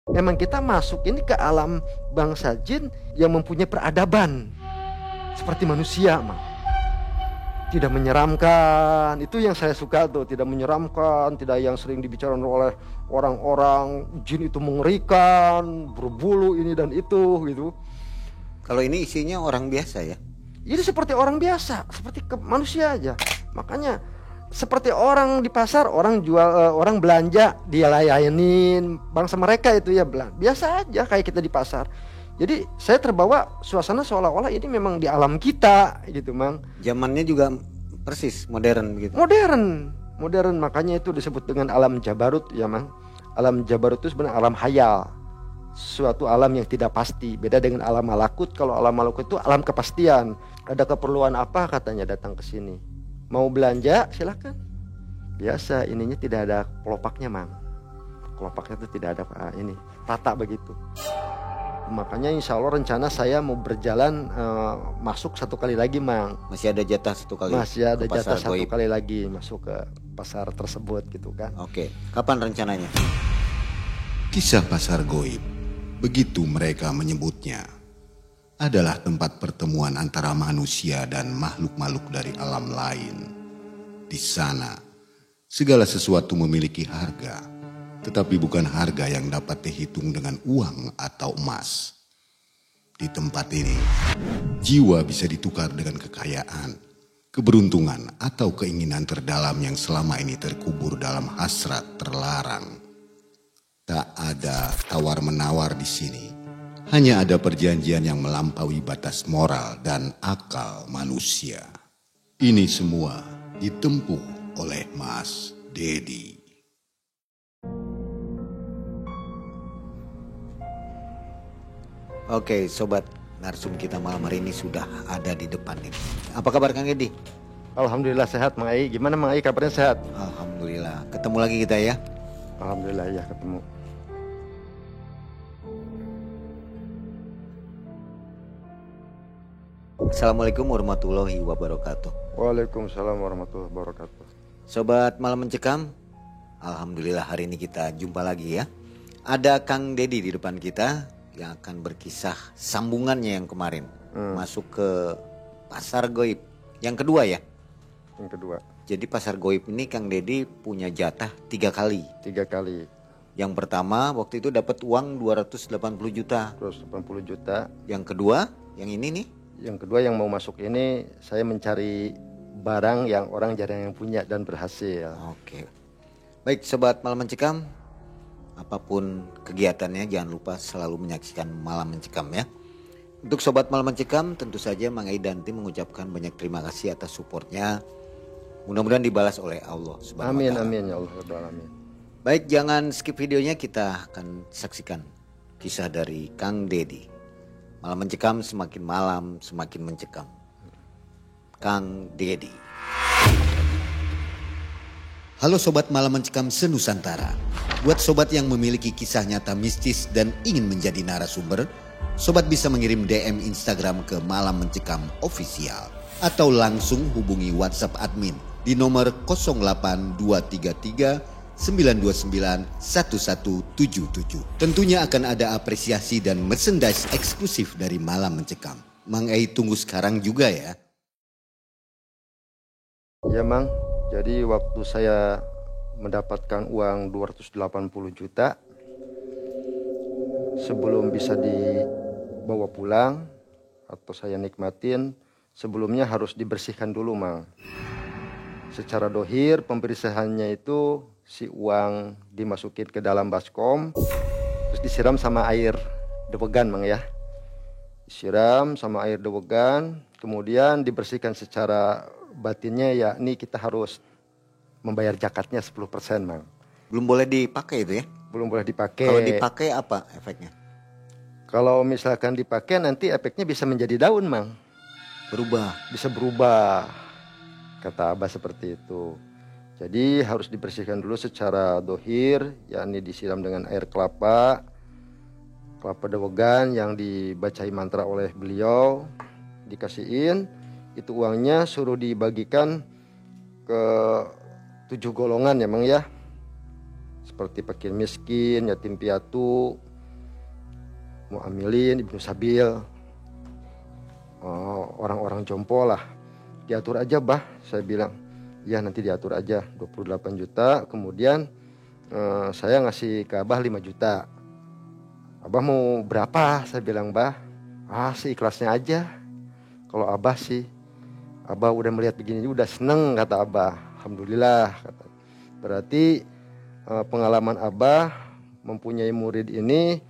Memang kita masuk ini ke alam bangsa jin yang mempunyai peradaban seperti manusia, Mang. Tidak menyeramkan, itu yang saya suka tuh, tidak menyeramkan, tidak yang sering dibicarakan oleh orang-orang jin itu mengerikan, berbulu ini dan itu gitu. Kalau ini isinya orang biasa ya? Ini seperti orang biasa, seperti manusia aja. Makanya seperti orang di pasar, orang jual, orang belanja dia layanin, bangsa mereka itu ya biasa aja kayak kita di pasar. Jadi saya terbawa suasana seolah-olah ini memang di alam kita gitu, Mang. Zamannya juga persis modern gitu. Modern, makanya itu disebut dengan alam Jabarut ya, Mang. Alam Jabarut itu sebenarnya alam hayal, suatu alam yang tidak pasti. Beda dengan alam malakut. Kalau alam malakut itu alam kepastian. Ada keperluan apa katanya datang ke sini. Mau belanja silakan. Biasa ininya tidak ada kelopaknya, Mang. Kelopaknya itu tidak ada ini rata begitu. Makanya insya Allah rencana saya mau berjalan masuk satu kali lagi, Mang. Masih ada jatah satu kali? Masih ada jatah satu kali lagi masuk ke pasar tersebut gitu kan. Oke, kapan rencananya? Kisah pasar goib, begitu mereka menyebutnya, adalah tempat pertemuan antara manusia dan makhluk-makhluk dari alam lain. Di sana, segala sesuatu memiliki harga, tetapi bukan harga yang dapat dihitung dengan uang atau emas. Di tempat ini, jiwa bisa ditukar dengan kekayaan, keberuntungan, atau keinginan terdalam yang selama ini terkubur dalam hasrat terlarang. Tak ada tawar-menawar di sini. Hanya ada perjanjian yang melampaui batas moral dan akal manusia. Ini semua ditempuh oleh Mas Dedi. Oke, sobat narsum kita malam hari ini sudah ada di depan ini. Apa kabar Kang Edi? Alhamdulillah sehat, Mang Ai. Gimana Mang Ai kabarnya, sehat? Alhamdulillah. Ketemu lagi kita ya. Alhamdulillah ya ketemu. Assalamualaikum warahmatullahi wabarakatuh. Waalaikumsalam warahmatullahi wabarakatuh. Sobat Malam Mencekam, alhamdulillah hari ini kita jumpa lagi ya. Ada Kang Dedi di depan kita yang akan berkisah sambungannya yang kemarin masuk ke pasar goib yang kedua ya. Yang kedua. Jadi pasar goib ini Kang Dedi punya jatah 3 kali. 3 kali. Yang pertama waktu itu dapat uang 280 juta. 280 juta. Yang kedua, yang ini nih. Yang kedua yang mau masuk ini saya mencari barang yang orang jarang yang punya dan berhasil. Oke. Baik sobat Malam Mencekam, apapun kegiatannya jangan lupa selalu menyaksikan Malam Mencekam ya. Untuk sobat Malam Mencekam tentu saja Mang Ai dan tim mengucapkan banyak terima kasih atas supportnya. Mudah-mudahan dibalas oleh Allah Subhanahu wa Ta'ala. Amin ya Allah amin. Baik, jangan skip videonya, kita akan saksikan kisah dari Kang Dedi. Malam Mencekam, semakin malam semakin mencekam. Kang Dedi. Halo Sobat Malam Mencekam se-Nusantara. Buat sobat yang memiliki kisah nyata mistis dan ingin menjadi narasumber, sobat bisa mengirim DM Instagram ke Malam Mencekam Official atau langsung hubungi WhatsApp admin di nomor 08233 929 1177. Tentunya akan ada apresiasi dan merchandise eksklusif dari Malam Mencekam. Mang Ai tunggu sekarang juga ya. Ya Mang, jadi waktu saya mendapatkan uang 280 juta, sebelum bisa dibawa pulang atau saya nikmatin, sebelumnya harus dibersihkan dulu, Mang. Secara dohir pembersihannya itu si uang dimasukin ke dalam baskom, terus disiram sama air dewegan, Mang ya. Disiram sama air dewegan, kemudian dibersihkan secara batinnya, yakni kita harus membayar zakatnya 10%, Mang. Belum boleh dipakai itu ya? Belum boleh dipakai. Kalau dipakai apa efeknya? Kalau misalkan dipakai nanti efeknya bisa menjadi daun, Mang. Berubah. Bisa berubah, kata Abah seperti itu. Jadi harus dibersihkan dulu secara dohir, yakni disiram dengan air kelapa dewegan yang dibacai mantra oleh beliau, dikasihin. Itu uangnya suruh dibagikan ke 7 golongan ya Mang ya. Seperti fakir miskin, yatim piatu, mau amilin Ibnu Sabil, orang-orang jompo lah, diatur aja bah. Saya bilang ya nanti diatur aja 28 juta. Kemudian saya ngasih ke Abah 5 juta. Abah mau berapa? Saya bilang bah, sih ikhlasnya aja. Kalau Abah sih, Abah udah melihat begini udah seneng kata Abah. Alhamdulillah kata. Berarti pengalaman Abah mempunyai murid ini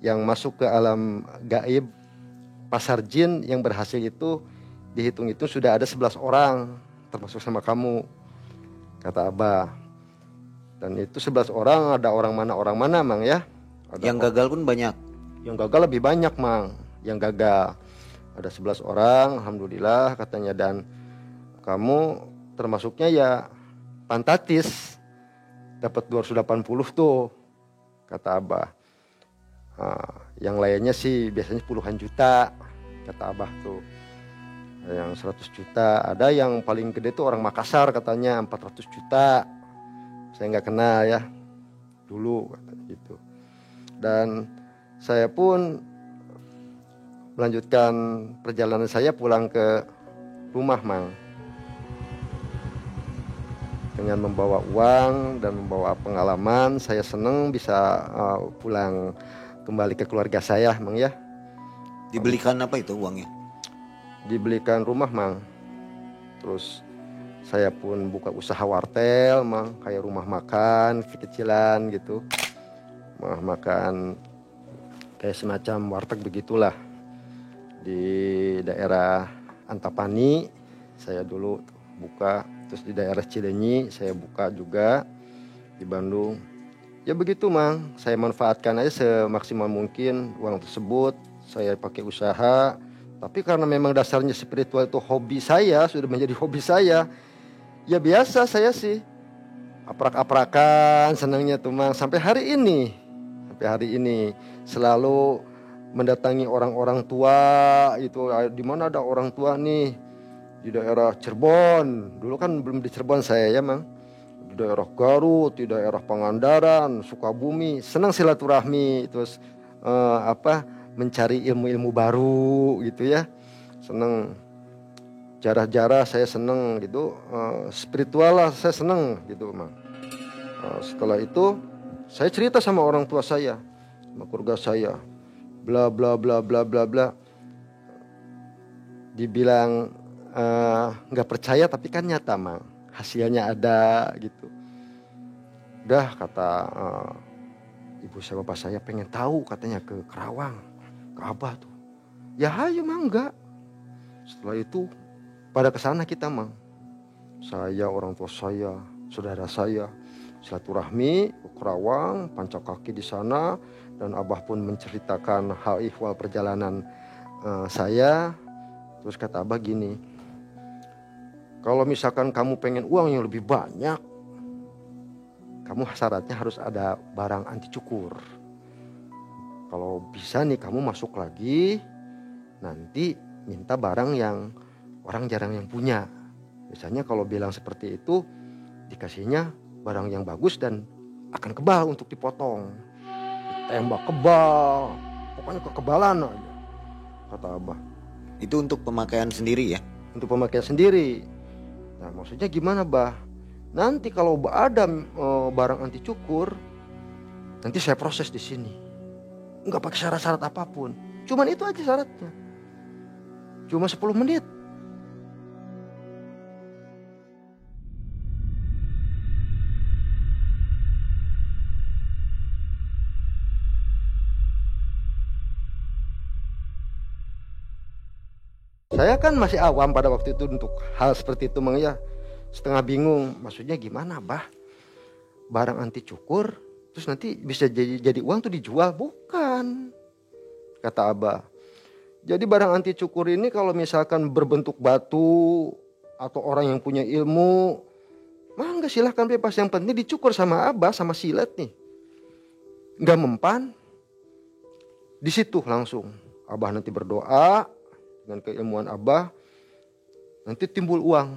yang masuk ke alam gaib pasar jin yang berhasil itu dihitung-hitung sudah ada 11 orang termasuk sama kamu kata Abah. Dan itu 11 orang ada orang mana Mang ya. Ada Yang gagal pun banyak. Yang gagal lebih banyak Mang. Yang gagal ada 11 orang alhamdulillah katanya. Dan kamu termasuknya ya fantastis dapat 280 tuh kata Abah. Yang lainnya sih biasanya puluhan juta kata Abah tuh. Yang 100 juta. Ada yang paling gede tuh orang Makassar katanya 400 juta. Saya nggak kenal ya dulu katanya gitu. Dan saya pun melanjutkan perjalanan saya pulang ke rumah Mang. Dengan membawa uang dan membawa pengalaman, saya senang bisa pulang kembali ke keluarga saya, Mang ya. Dibelikan apa itu uangnya? Dibelikan rumah, Mang. Terus saya pun buka usaha wartel, Mang, kayak rumah makan kecil-kecilan gitu. Rumah makan kayak semacam warteg begitulah. Di daerah Antapani saya dulu buka. Terus di daerah Cileunyi saya buka juga di Bandung. Ya begitu Mang, saya manfaatkan aja semaksimal mungkin uang tersebut. Saya pakai usaha. Tapi karena memang dasarnya spiritual itu hobi saya, sudah menjadi hobi saya. Ya biasa saya sih aprak-aprakan senangnya tuh Mang. Sampai hari ini selalu mendatangi orang-orang tua itu. Di mana ada orang tua nih? Di daerah Cirebon, dulu kan belum di Cirebon saya ya Mang. Di daerah Garut, di daerah Pangandaran, Sukabumi, senang silaturahmi, terus mencari ilmu-ilmu baru gitu ya. Senang jarah-jarah saya senang gitu, spiritual lah saya senang gitu Mang. Setelah itu saya cerita sama orang tua saya, sama keluarga saya, bla bla bla bla bla bla. Dibilang nggak percaya tapi kan nyata Mang, hasilnya ada gitu. Udah kata ibu saya bapak saya pengen tahu katanya ke Kerawang, ke Abah tuh. Ya ayo Mang enggak. Setelah itu pada kesana kita Mang. Saya, orang tua saya, saudara saya silaturahmi ke Kerawang, pancak kaki di sana. Dan Abah pun menceritakan hal ihwal perjalanan saya. Terus kata Abah gini, kalau misalkan kamu pengen uang yang lebih banyak, kamu syaratnya harus ada barang anti cukur. Kalau bisa nih kamu masuk lagi, nanti minta barang yang orang jarang yang punya. Biasanya kalau bilang seperti itu, dikasihnya barang yang bagus dan akan kebal untuk dipotong. Tembak kebal, pokoknya kekebalan aja, kata Abah. Itu untuk pemakaian sendiri ya? Untuk pemakaian sendiri. Nah maksudnya gimana Bah? Nanti kalau ada barang anti cukur, nanti saya proses di sini. Nggak pakai syarat-syarat apapun. Cuman itu aja syaratnya. Cuma 10 menit. Saya kan masih awam pada waktu itu untuk hal seperti itu Mang ya. Setengah bingung, maksudnya gimana Bah? Barang anti cukur, terus nanti bisa jadi uang tuh dijual? Bukan, kata Abah. Jadi barang anti cukur ini kalau misalkan berbentuk batu atau orang yang punya ilmu, mangga silahkan bebas. Yang penting dicukur sama Abah, sama silet nih. Nggak mempan, di situ langsung Abah nanti berdoa. Dengan keilmuan Abah nanti timbul uang.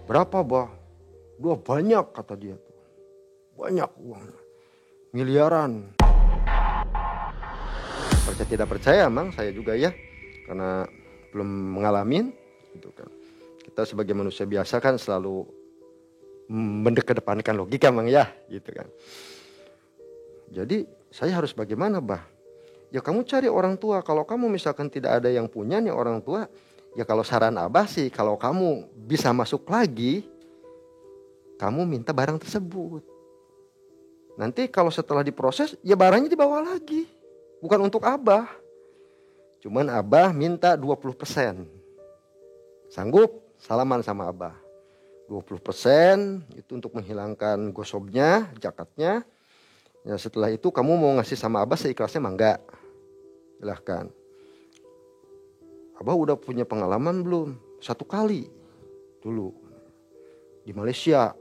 Berapa Bah? Banyak kata dia tuh. Banyak uangnya. Miliaran. Saya tidak percaya, Mang, saya juga ya, karena belum mengalamin gitu kan. Kita sebagai manusia biasa kan selalu mendepankan logika, Mang, ya gitu kan. Jadi saya harus bagaimana, Bah? Ya kamu cari orang tua. Kalau kamu misalkan tidak ada yang punya nih orang tua, ya kalau saran Abah sih, kalau kamu bisa masuk lagi, kamu minta barang tersebut. Nanti kalau setelah diproses, ya barangnya dibawa lagi. Bukan untuk Abah. Cuman Abah minta 20%. Sanggup? Salaman sama Abah. 20% itu untuk menghilangkan gosopnya, jakatnya. Ya setelah itu kamu mau ngasih sama Abah seikhlasnya mah enggak. Silahkan. Abah udah punya pengalaman belum? 1 kali dulu di Malaysia,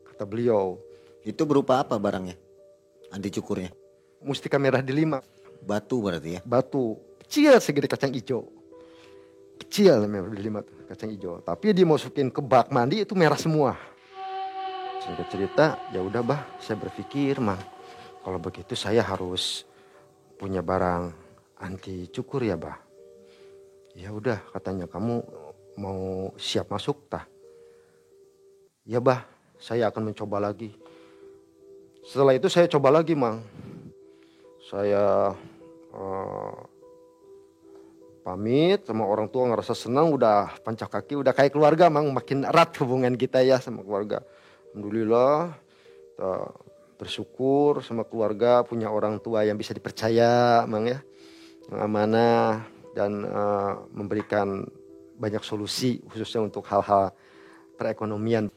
kata beliau. Itu berupa apa barangnya? Anti cukurnya? Mustika merah delima. Batu berarti ya? Batu kecil segede kacang hijau. Kecil merah delima tuh, kacang hijau. Tapi dimasukin ke bak mandi itu merah semua. Singkat cerita, ya udah Bah, saya berpikir mah kalau begitu saya harus punya barang anti cukur ya Bah. Ya udah katanya, kamu mau siap masuk tah? Ya Bah, saya akan mencoba lagi. Setelah itu saya coba lagi, Mang. Saya pamit sama orang tua, ngerasa senang, udah pancak kaki, udah kayak keluarga, Mang. Makin erat hubungan kita ya sama keluarga. Alhamdulillah, kita bersyukur sama keluarga punya orang tua yang bisa dipercaya, Mang ya. Yang amanah dan memberikan banyak solusi khususnya untuk hal-hal perekonomian.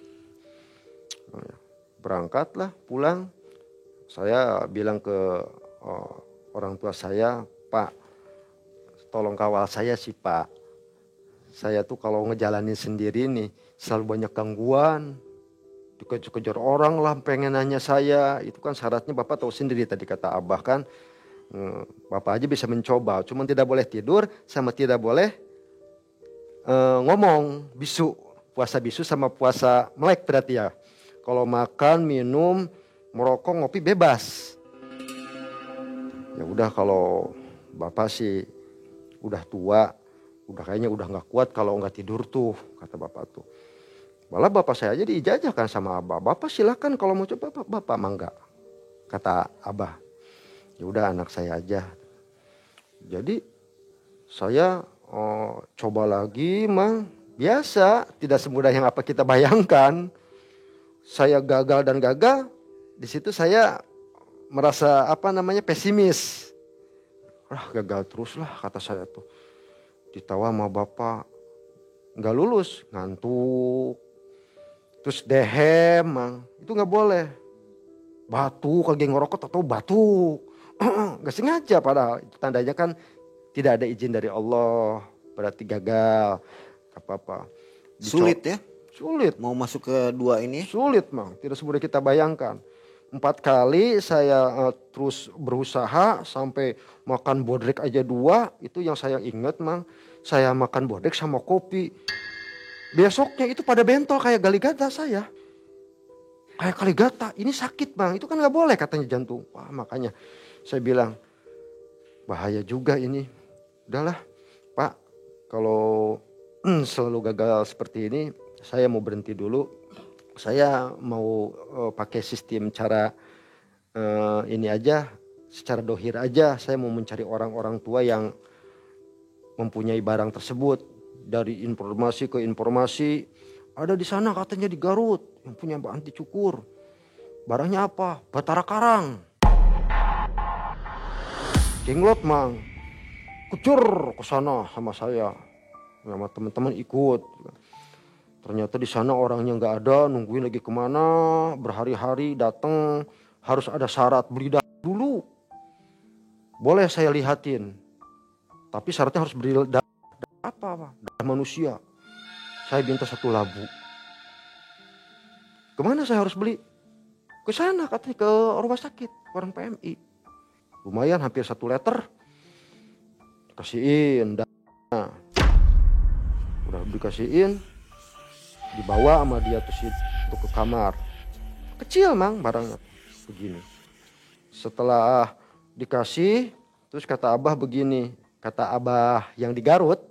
Berangkatlah pulang, saya bilang ke orang tua saya, Pak, tolong kawal saya sih Pak. Saya tuh kalau ngejalanin sendiri nih selalu banyak gangguan, dikejar-kejar orang lah pengen nanya saya. Itu kan syaratnya Bapak tahu sendiri tadi kata Abah kan. Bapak aja bisa mencoba, cuma tidak boleh tidur sama tidak boleh ngomong, bisu. Puasa bisu sama puasa melek berarti ya. Kalau makan, minum, merokok, ngopi bebas. Ya udah, kalau Bapak sih udah tua, udah kayaknya udah nggak kuat kalau nggak tidur tuh, kata Bapak tuh. Malah Bapak saya aja diijajahkan sama Abah. Bapak silakan kalau mau coba, Bapak mangga, kata Abah. Ya udah anak saya aja. Jadi saya coba lagi, Mang. Biasa, tidak semudah yang apa kita bayangkan. Saya gagal dan gagal. Di situ saya merasa pesimis. Gagal terus lah kata saya tuh. Ditawa sama Bapak, nggak lulus, ngantuk. Terus dehem, Mang. Itu nggak boleh. Batuk, lagi ngerokok atau batuk. Gak sengaja, padahal tandanya kan tidak ada izin dari Allah, berarti gagal. Apa-apa. Sulit ya? Sulit. Mau masuk ke 2 ini? Sulit, Mang. Tidak semudah kita bayangkan. 4 kali saya terus berusaha sampai makan bodrek aja 2. Itu yang saya ingat, Mang. Saya makan bodrek sama kopi. Besoknya itu pada bentol kayak galigata saya. Kayak galigata, ini sakit Bang. Itu kan gak boleh katanya jantung. Wah, makanya saya bilang bahaya juga ini. Udahlah Pak, kalau selalu gagal seperti ini, saya mau berhenti dulu. Saya mau pakai sistem cara ini aja, secara dohir aja. Saya mau mencari orang-orang tua yang mempunyai barang tersebut. Dari informasi ke informasi, ada di sana katanya di Garut yang punya anti cukur. Barangnya apa? Batara Karang. Jenglot Mang. Kucur ke sana sama saya. Sama teman-teman ikut. Ternyata di sana orangnya nggak ada, nungguin lagi kemana, berhari-hari datang, harus ada syarat beli dulu. Boleh saya lihatin, tapi syaratnya harus beli darah manusia. Saya minta 1 labu. Kemana saya harus beli? Ke sana katanya, ke rumah sakit, orang PMI. Lumayan hampir 1 liter. Kasihin dana. Udah dikasihin, dibawa sama dia tuh ke kamar. Kecil Mang barangnya begini. Setelah dikasih Terus kata Abah begini, kata Abah yang di Garut,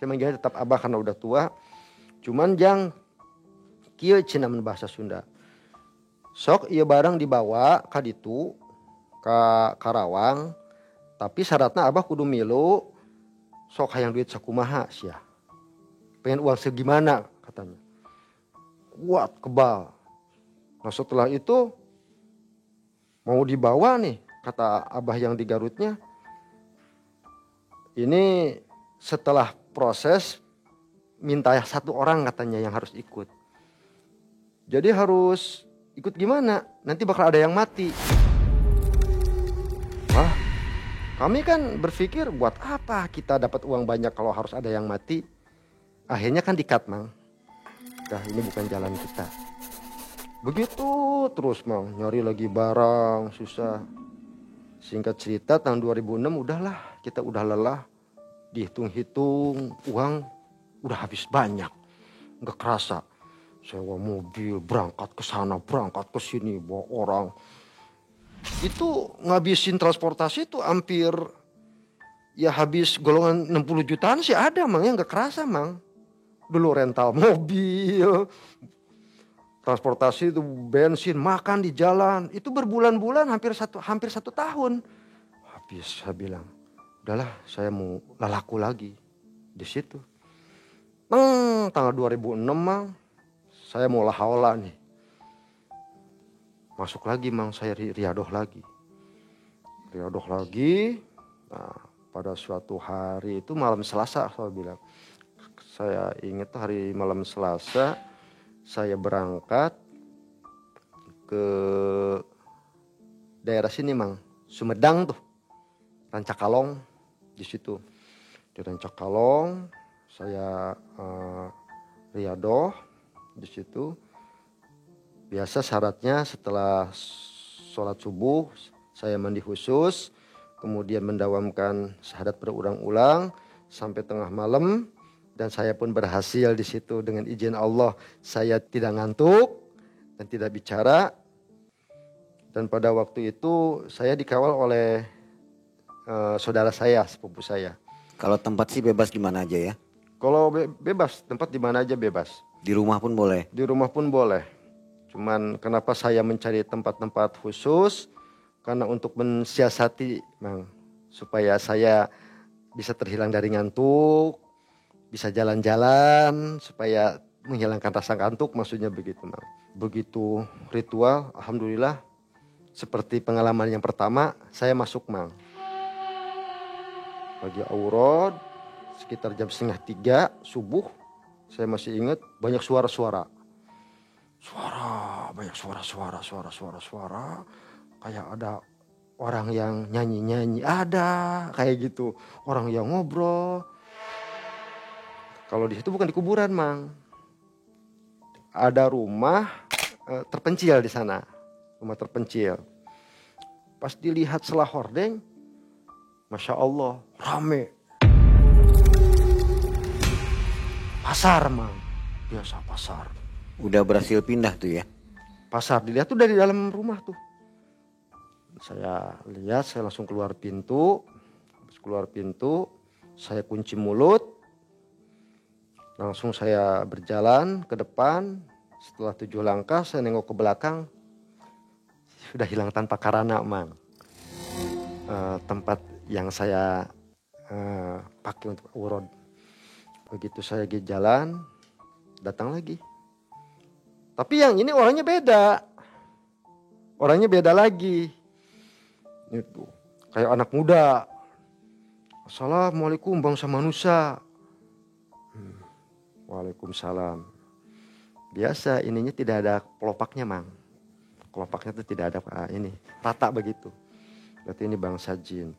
saya manggilnya tetap Abah karena udah tua. Cuman yang kieu cenah bahasa Sunda. Sok ieu barang dibawa ka ditu ka Karawang, tapi syaratnya Abah kudu milu sok hayang duit sakumaha sia. Pengen uang segimana katanya. Kuat kebal. Nah setelah itu mau dibawa nih kata Abah yang di Garutnya. Ini setelah proses minta satu orang katanya yang harus ikut. Jadi harus ikut gimana? Nanti bakal ada yang mati. Wah, kami kan berpikir buat apa kita dapat uang banyak kalau harus ada yang mati. Akhirnya kan di-cut, Mang. Nah ini bukan jalan kita. Begitu terus, Mang. Nyari lagi barang, susah. Singkat cerita tahun 2006 udahlah, kita udah lelah. Dihitung-hitung uang udah habis banyak. Nggak kerasa. Sewa mobil, berangkat ke sana, berangkat ke sini, bawa orang. Itu ngabisin transportasi itu hampir ya habis golongan 60 jutaan sih ada, Mang. Ya nggak kerasa, Mang. Dulu rental mobil, transportasi itu bensin, makan di jalan. Itu berbulan-bulan hampir satu tahun. Habis saya bilang, udahlah saya mau lalaku lagi di situ. Tanggal 2006 Mang, saya mau lahaula nih. Masuk lagi Mang, saya riadoh lagi. Nah, pada suatu hari itu malam Selasa saya bilang. Saya ingat hari malam Selasa saya berangkat ke daerah sini Mang, Sumedang tuh. Rancakalong di situ. Di Rancakalong saya riadoh di situ. Biasa syaratnya setelah sholat subuh saya mandi khusus, kemudian mendawamkan syahadat berulang-ulang sampai tengah malam, dan saya pun berhasil di situ dengan izin Allah. Saya tidak ngantuk dan tidak bicara, dan pada waktu itu saya dikawal oleh saudara saya, sepupu saya. Kalau tempat sih bebas di mana aja ya? Kalau bebas, tempat di mana aja bebas. Di rumah pun boleh? Di rumah pun boleh. Cuman kenapa saya mencari tempat-tempat khusus? Karena untuk mensiasati, Mang, supaya saya bisa terhilang dari ngantuk, bisa jalan-jalan, supaya menghilangkan rasa ngantuk, maksudnya begitu, Mang. Begitu ritual, alhamdulillah, seperti pengalaman yang pertama, saya masuk, Mang. Pagi aurod, sekitar jam 2:30 subuh, saya masih ingat banyak suara-suara. Banyak suara. Kayak ada orang yang nyanyi-nyanyi, ada kayak gitu. Orang yang ngobrol. Kalau di situ bukan di kuburan, Mang. Ada rumah terpencil di sana. Rumah terpencil. Pas dilihat selah hordeng, Masya Allah, rame. Pasar, Mang. Biasa pasar. Udah berhasil pindah tuh ya? Pasar dilihat tuh dari dalam rumah tuh. Saya lihat, saya langsung keluar pintu. Habis keluar pintu, saya kunci mulut. Langsung saya berjalan ke depan. Setelah 7 langkah, saya nengok ke belakang. Sudah hilang tanpa karana, Mang. Tempat yang saya pakai untuk urod. Begitu saya lagi jalan, datang lagi. Tapi yang ini orangnya beda. Orangnya beda lagi. Itu kayak anak muda. Assalamualaikum bangsa manusia. Waalaikumsalam. Biasa ininya tidak ada kelopaknya, Mang. Kelopaknya itu tidak ada ini, rata begitu. Berarti ini bangsa jin.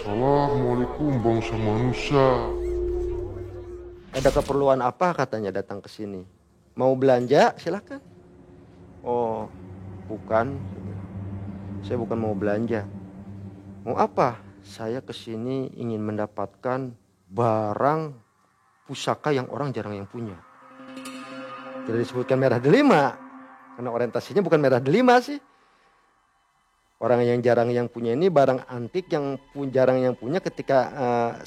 Assalamualaikum bangsa manusia. Ada keperluan apa katanya datang ke sini? Mau belanja? Silakan. Oh, bukan. Saya bukan mau belanja. Mau apa? saya kesini ingin mendapatkan barang pusaka yang orang jarang yang punya. Tidak disebutkan merah delima, karena orientasinya bukan merah delima sih. Orang yang jarang yang punya ini barang antik yang jarang yang punya, ketika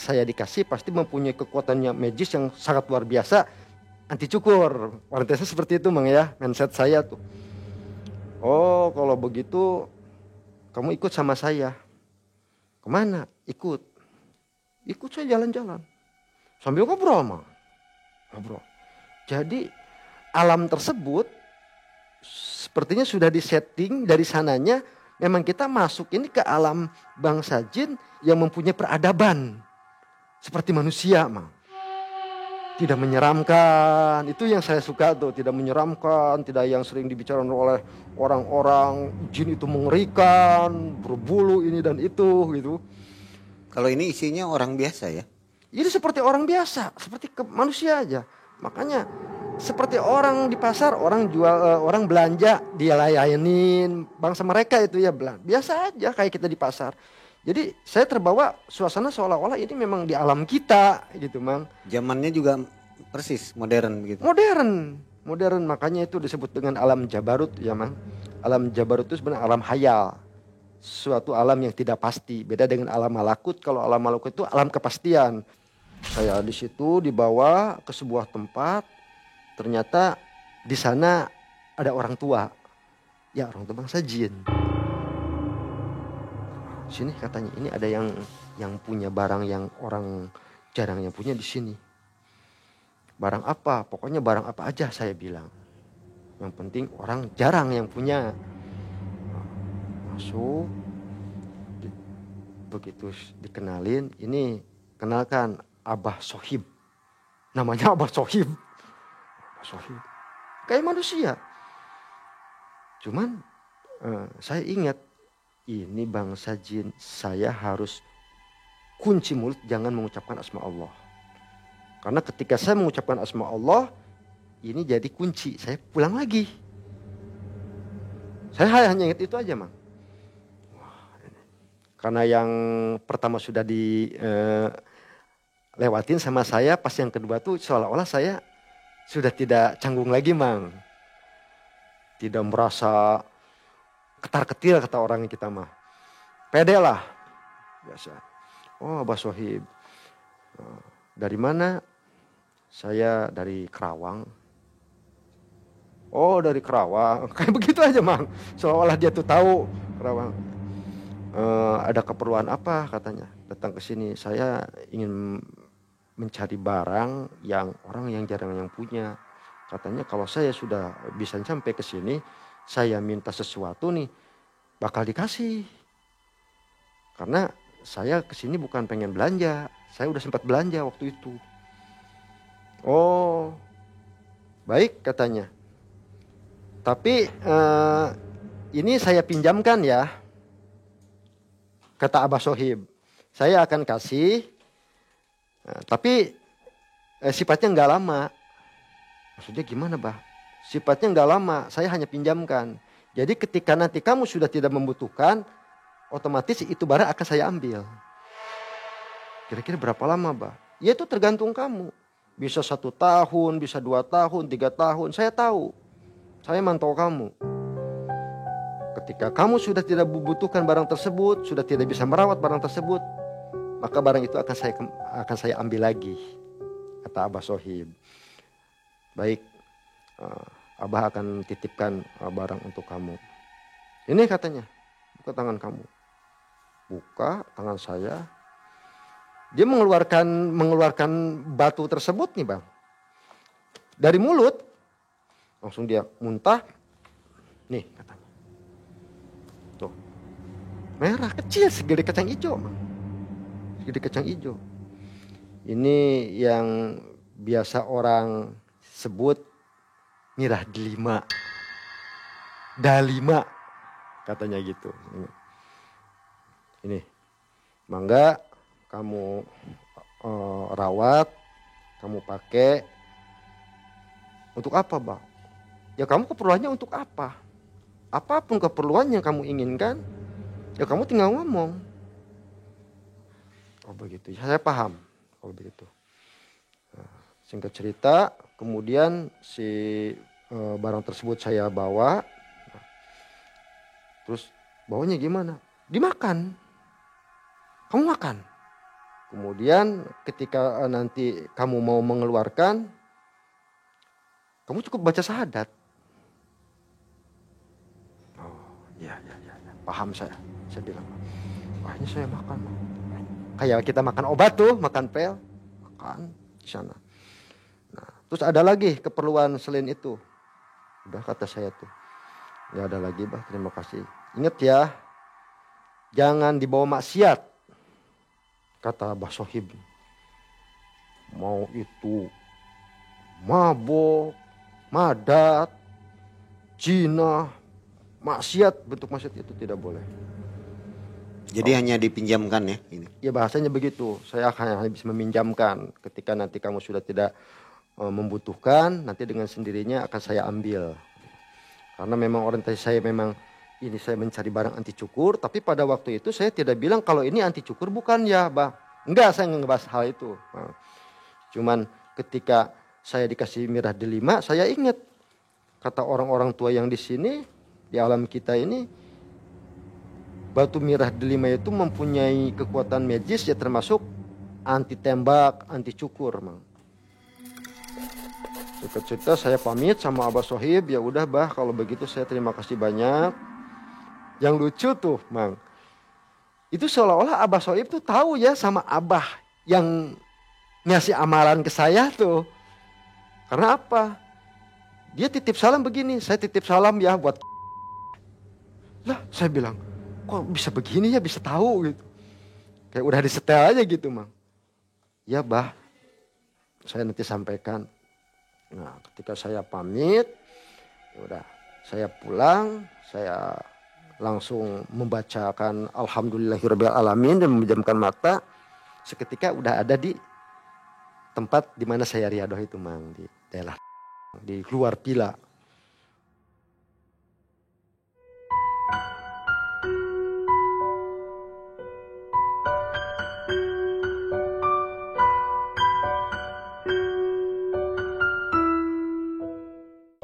saya dikasih pasti mempunyai kekuatan yang magis yang sangat luar biasa, anti cukur. Orientasinya seperti itu Mang ya, mindset saya tuh. Oh kalau begitu kamu ikut sama saya. Kemana? Ikut saya jalan-jalan sambil ngobrol Mang. Ngobrol. Jadi alam tersebut sepertinya sudah disetting dari sananya. Memang kita masuk ini ke alam bangsa jin yang mempunyai peradaban seperti manusia, Mang. Tidak menyeramkan, itu yang saya suka tuh, tidak menyeramkan, tidak yang sering dibicarakan oleh orang-orang jin itu mengerikan, berbulu ini dan itu gitu. Kalau ini isinya orang biasa ya? Ini seperti orang biasa, seperti manusia aja. Makanya seperti orang di pasar, orang jual, orang belanja, dia layanin bangsa mereka itu ya, biasa aja kayak kita di pasar. Jadi saya terbawa suasana seolah-olah ini memang di alam kita gitu Mang. Zamannya juga persis modern gitu. Modern, makanya itu disebut dengan alam Jabarut ya Mang. Alam Jabarut itu sebenarnya alam hayal, suatu alam yang tidak pasti. Beda dengan alam malakut. Kalau alam malakut itu alam kepastian. Saya di situ dibawa ke sebuah tempat. Ternyata di sana ada orang tua. Ya orang tua bangsa jin. Sini katanya ini ada yang punya barang yang orang jarang yang punya di sini. Barang apa? Pokoknya barang apa aja saya bilang. Yang penting orang jarang yang punya. Masuk. Begitu dikenalin, ini kenalkan Abah Sohib. Namanya Abah Sohib. Kayak manusia. Cuman saya ingat ini bangsa jin, saya harus kunci mulut jangan mengucapkan asma Allah. Karena ketika saya mengucapkan asma Allah, ini jadi kunci, saya pulang lagi. Saya hanya ingat itu aja Mang. Karena yang pertama sudah dilewatin sama saya, pas yang kedua tuh seolah-olah saya sudah tidak canggung lagi Mang. Tidak merasa ketar-ketir kata orang kita mah. Pede lah. Biasa. Oh Abah Sohib. Dari mana? Saya dari Kerawang. Oh dari Kerawang. Kayak begitu aja Mang. Seolah-olah dia tuh tahu Kerawang. Ada keperluan apa katanya. Datang ke sini. Saya ingin mencari barang yang orang yang jarang yang punya. Katanya kalau saya sudah bisa sampai ke sini, saya minta sesuatu nih, bakal dikasih. Karena saya ke sini bukan pengen belanja, saya udah sempat belanja waktu itu. Oh, baik katanya. Tapi ini saya pinjamkan ya, kata Abah Sohib. Saya akan kasih. Tapi sifatnya nggak lama. Maksudnya gimana Bah? Sifatnya nggak lama, saya hanya pinjamkan. Jadi ketika nanti kamu sudah tidak membutuhkan, otomatis itu barang akan saya ambil. Kira-kira berapa lama Bah? Ya itu tergantung kamu. Bisa 1 tahun, bisa 2 tahun, 3 tahun. Saya tahu, saya mantau kamu. Ketika kamu sudah tidak membutuhkan barang tersebut, sudah tidak bisa merawat barang tersebut, maka barang itu akan saya ambil lagi, kata Abah Sohib. Baik, Abah akan titipkan barang untuk kamu. Ini katanya, buka tangan kamu. Buka tangan saya. Dia mengeluarkan batu tersebut nih Bang. Dari mulut, langsung dia muntah. Nih katanya. Tuh, merah kecil segede kacang hijau Bang. Segede kacang hijau. Ini yang biasa orang sebut mirah delima. Dalima katanya gitu. Ini mangga kamu rawat, kamu pakai. Untuk apa Bang? Ya kamu keperluannya untuk apa? Apapun keperluan yang kamu inginkan, ya kamu tinggal ngomong. Oh begitu, saya paham kalau begitu. Nah, singkat cerita, kemudian si barang tersebut saya bawa. Nah, terus bawanya gimana? Dimakan. Kamu makan. Kemudian ketika nanti kamu mau mengeluarkan, kamu cukup baca syahadat. Oh iya, paham saya. Saya bilang, wah ini saya makan. Kayak kita makan obat tuh, makan pil. Makan di sana. Nah, terus ada lagi keperluan selain itu. Udah kata saya tuh. Gak ada lagi bah, terima kasih. Ingat ya, jangan dibawa maksiat. Kata Abah Sohib. Mau itu mabok, madat, zina, maksiat, bentuk maksiat itu tidak boleh. Jadi hanya dipinjamkan ya ini? Ya bahasanya begitu, saya hanya bisa meminjamkan. Ketika nanti kamu sudah tidak membutuhkan, nanti dengan sendirinya akan saya ambil. Karena memang orientasi saya memang ini saya mencari barang anti cukur, tapi pada waktu itu saya tidak bilang kalau ini anti cukur bukan ya, bah. Enggak, saya ngebahas hal itu. Nah, cuman ketika saya dikasih mirah delima, saya ingat kata orang-orang tua yang di sini, di alam kita ini, batu mirah delima itu mempunyai kekuatan magis ya, termasuk anti tembak, anti cukur, Mang. Cerita saya pamit sama Abah Sohib, ya udah bah kalau begitu saya terima kasih banyak. Yang lucu tuh, Mang, itu seolah-olah Abah Sohib tuh tahu ya sama Abah yang ngasih amalan ke saya tuh. Karena apa? Dia titip salam begini, saya titip salam ya buat. Lah saya bilang, kok bisa begini ya, bisa tahu gitu. Kayak udah disetel aja gitu, Mang. Ya bah, saya nanti sampaikan. Nah ketika saya pamit, udah saya pulang, saya langsung membacakan Alhamdulillahirabbil alamin dan memejamkan mata. Seketika udah ada di tempat di mana saya riadoh itu, Mang, di daerah di luar pila.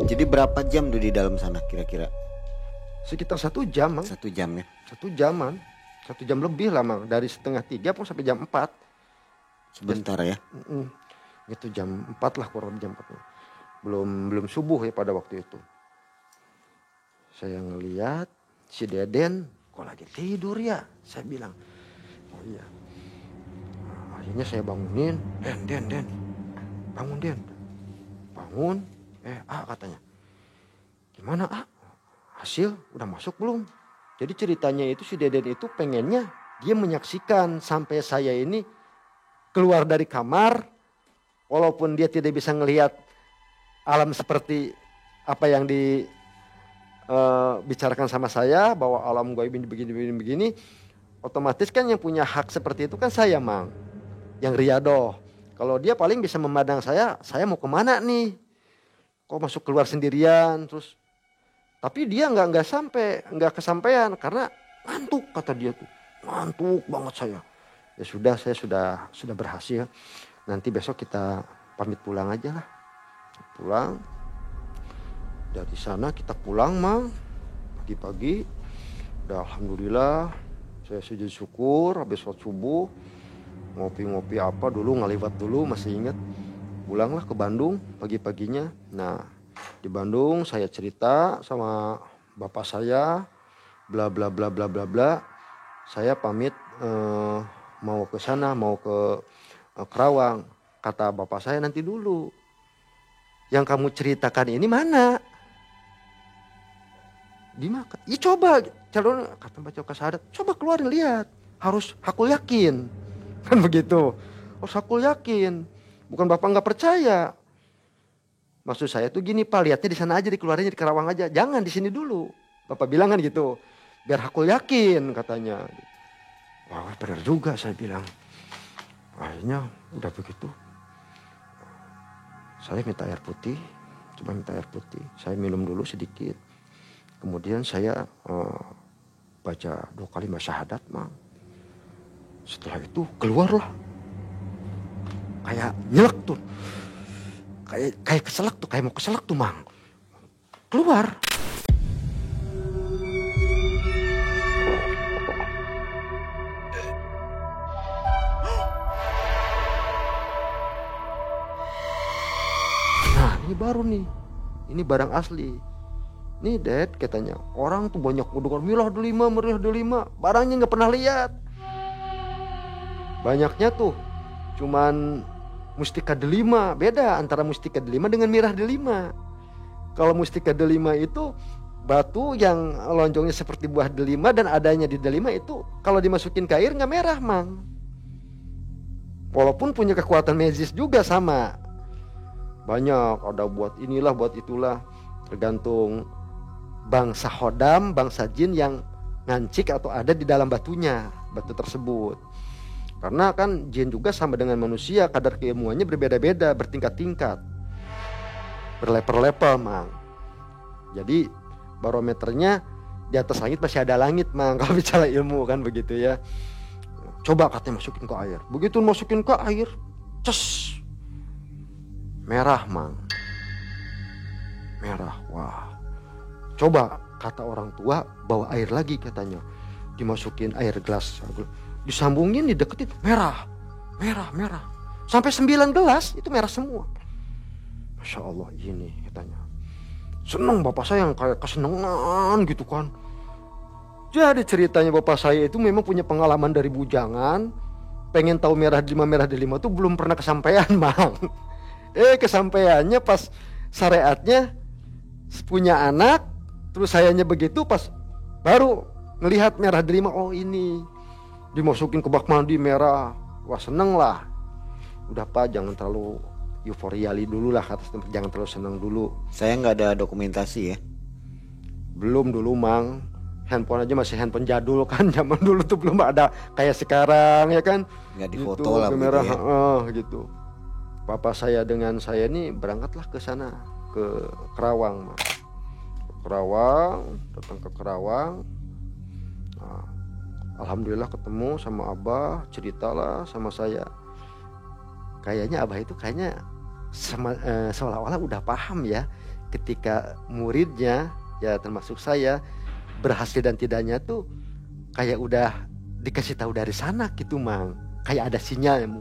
Jadi berapa jam tuh di dalam sana kira-kira? Sekitar 1 jam, Mang. 1 jam ya? 1 jaman. 1 jam lebih lah, Mang. Dari setengah 3 pun sampai jam 4. Sebentar ya? Itu jam 4 lah, kurang lebih jam 4. Belum subuh ya pada waktu itu. Saya ngeliat si Deden kok lagi tidur ya. Saya bilang, oh iya. Nah, akhirnya saya bangunin. Den. Bangun, Den. Bangun. Katanya. Gimana, hasil udah masuk belum? Jadi ceritanya itu si Deden itu pengennya dia menyaksikan sampai saya ini keluar dari kamar. Walaupun dia tidak bisa ngelihat alam seperti apa yang dibicarakan sama saya, bahwa alam gaib ini begini. Otomatis kan yang punya hak seperti itu kan saya, Mang. Yang riadoh. Kalau dia paling bisa memandang saya mau kemana nih? Kok masuk keluar sendirian terus. Tapi dia nggak kesampaian karena ngantuk, kata dia tuh. Ngantuk banget saya. Ya sudah, saya sudah berhasil. Nanti besok kita pamit pulang aja lah. Pulang. Dari sana kita pulang, Mang. Pagi-pagi. Udah alhamdulillah. Saya sujud syukur habis sholat subuh. Ngopi-ngopi apa dulu, ngaliwat dulu, masih ingat. Pulanglah ke Bandung pagi-paginya. Nah, di Bandung saya cerita sama bapak saya, bla bla bla bla bla bla. Saya pamit mau ke sana, mau ke Kerawang. Kata bapak saya, nanti dulu. Yang kamu ceritakan ini mana? Di mana? Ya coba, calon kata baca kesadaran, coba keluarin lihat. Harus hakul yakin. Kan begitu. Harus hakul yakin. Bukan bapak nggak percaya. Maksud saya tuh gini, Pak, lihatnya di sana aja, dikeluarinnya di Kerawang aja. Jangan di sini dulu. Bapak bilang kan gitu. Biar hakul yakin katanya. Wah, benar juga saya bilang. Akhirnya udah begitu. Saya minta air putih. Coba minta air putih. Saya minum dulu sedikit. Kemudian saya baca 2 kalimat syahadat, Mang. Setelah itu keluarlah kayak nyelek tuh, kayak keselak tuh, kayak mau keselak tuh Mang, keluar. Nah ini baru nih, ini barang asli. Nih Dad katanya, orang tuh banyak mendengar Mirah Delima, Mirah Delima, barangnya nggak pernah lihat. Banyaknya tuh cuman Mustika Delima. Beda antara Mustika Delima dengan Mirah Delima. Kalau Mustika Delima itu batu yang lonjongnya seperti buah delima dan adanya di delima itu kalau dimasukin ke air nggak merah Mang. Walaupun punya kekuatan magis juga sama. Banyak, ada buat inilah, buat itulah. Tergantung bangsa hodam, bangsa jin yang ngancik atau ada di dalam batunya, batu tersebut. Karena kan jin juga sama dengan manusia, kadar keilmuannya berbeda-beda, bertingkat-tingkat, berlevel-level Mang. Jadi barometernya di atas langit masih ada langit Mang, kalau bicara ilmu kan begitu ya. Coba katanya masukin ke air. Begitu masukin ke air, ces, merah Mang, merah. Wah, coba kata orang tua bawa air lagi katanya, dimasukin air gelas, disambungin, dideketin, merah, merah, merah, sampai 9 gelas itu merah semua. Masya Allah ini katanya. Seneng bapak saya yang kayak kesenangan gitu kan. Jadi ceritanya bapak saya itu memang punya pengalaman dari bujangan, pengen tahu merah delima tuh belum pernah kesampaian Mang. Kesampaiannya pas syariatnya punya anak, terus sayanya begitu pas baru ngelihat merah delima, oh ini dimasukin ke bak mandi merah. Wah seneng lah. Udah Pak jangan terlalu euforiali dulu lah, kata jangan terlalu senang dulu. Saya nggak ada dokumentasi ya. Belum dulu Mang, handphone aja masih handphone jadul kan, zaman dulu tuh belum ada kayak sekarang ya kan. Nggak difoto gitu, lah kamera, begitu ya. gitu. Papa saya dengan saya nih berangkatlah ke sana, ke Kerawang Mang. Kerawang, datang ke Kerawang. Nah, alhamdulillah ketemu sama Abah, ceritalah sama saya. Kayaknya Abah itu kayaknya seolah-olah udah paham ya, ketika muridnya ya termasuk saya berhasil dan tidaknya tuh kayak udah dikasih tahu dari sana gitu Mang, kayak ada sinyal.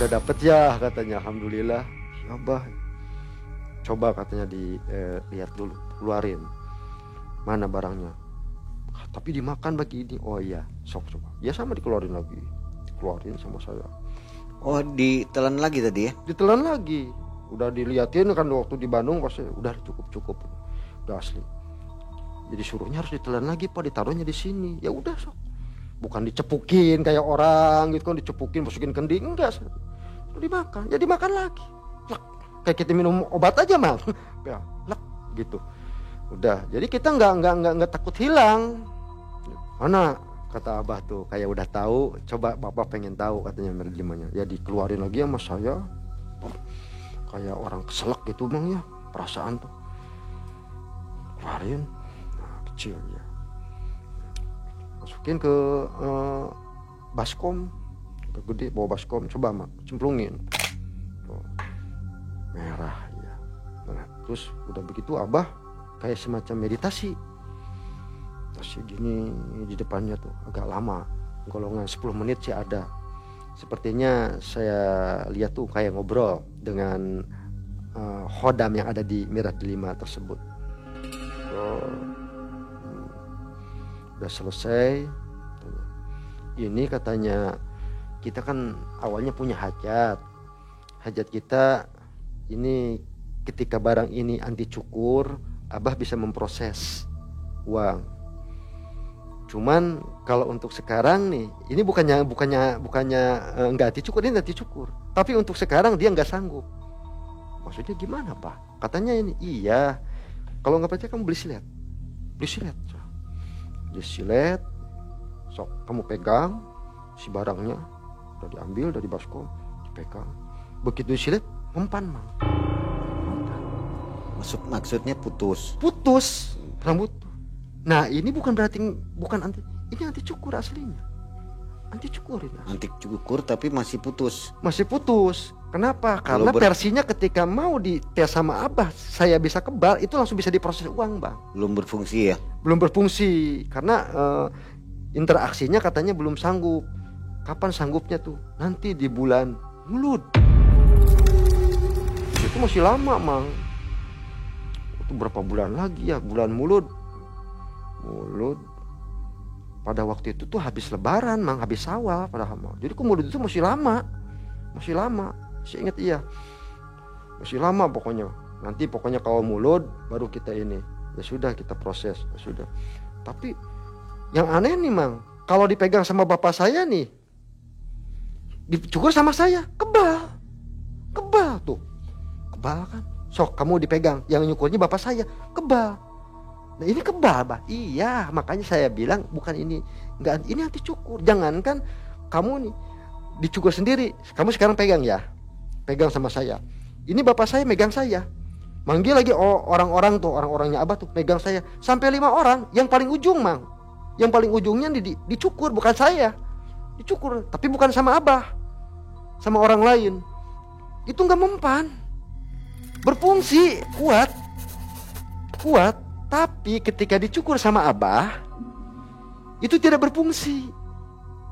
Udah dapet ya katanya, alhamdulillah. Abah coba katanya dilihat dulu, keluarin mana barangnya, tapi dimakan bagi ini. Oh iya sok coba ya, sama dikeluarin lagi, dikeluarin sama saya. Oh ditelan lagi tadi ya? Ditelan lagi, udah diliatin kan waktu di Bandung pasti udah cukup udah asli. Jadi suruhnya harus ditelan lagi Pak, ditaruhnya di sini. Ya udah sok, bukan dicepukin kayak orang gitu kan, dicepukin masukin kending, enggak, dimakan. Ya dimakan lagi, lek. Kayak kita minum obat aja Mang, ya lek gitu. Udah, jadi kita nggak takut hilang. Mana kata Abah tuh kayak udah tahu, coba Bapak pengen tahu katanya merah delimanya. Ya dikeluarin lagi sama saya, kayak orang keselak gitu Mang ya, perasaan tuh keluarin. Nah, kecil ya, masukin ke baskom, udah gede bawa baskom, coba Mak cemplungin tuh, merah ya. Nah, terus udah begitu Abah kayak semacam meditasi gini di depannya tuh, agak lama, golongan 10 menit sih ada. Sepertinya saya lihat tuh kayak ngobrol dengan khodam yang ada di Mirah Delima tersebut. Udah selesai. Ini katanya kita kan awalnya punya hajat kita ini, ketika barang ini anti cukur, Abah bisa memproses uang. Cuman kalau untuk sekarang nih, ini bukannya nggak anti cukur, ini anti cukur. Tapi untuk sekarang dia nggak sanggup. Maksudnya gimana Pak? Katanya ini, iya. Kalau nggak percaya kamu beli silet. Sok kamu pegang si barangnya, udah diambil dari baskom, dipegang. Begitu silet, mempan Mang. Maksudnya putus Rambut. Nah ini bukan berarti bukan anti, Ini anti cukur aslinya. Anti cukur ini. Anti cukur tapi masih putus. Masih putus. Kenapa? Karena versinya ketika mau dites sama Abah saya bisa kebal, itu langsung bisa diproses uang, Bang. Belum berfungsi ya? Belum berfungsi karena interaksinya katanya belum sanggup. Kapan sanggupnya tuh? Nanti di bulan Mulud. Itu masih lama, Mang. Itu berapa bulan lagi ya? Bulan Mulud. Pada waktu itu tuh habis lebaran, Mang, habis Syawal padahal. Jadi ke Mulud itu masih lama. Saya ingat iya. Masih lama pokoknya. Nanti pokoknya kalau Mulud baru kita ini. Ya sudah kita proses, ya sudah. Tapi yang aneh nih, Mang, kalau dipegang sama bapak saya nih, dicukur sama saya, kebal tuh, kebal kan. Sok kamu dipegang, yang nyukurnya bapak saya, kebal. Nah ini kebal, Bah. Iya, makanya saya bilang bukan ini, enggak, ini anti cukur. Jangankan kamu nih dicukur sendiri, kamu sekarang pegang ya, pegang sama saya. Ini bapak saya megang saya, manggil lagi orang-orang tuh, orang-orangnya Abah tuh pegang saya, sampai 5 orang. Yang paling ujung, Mang, yang paling ujungnya dicukur bukan saya, dicukur, tapi bukan sama Abah, sama orang lain. Itu nggak mempan, berfungsi kuat, tapi ketika dicukur sama Abah itu tidak berfungsi.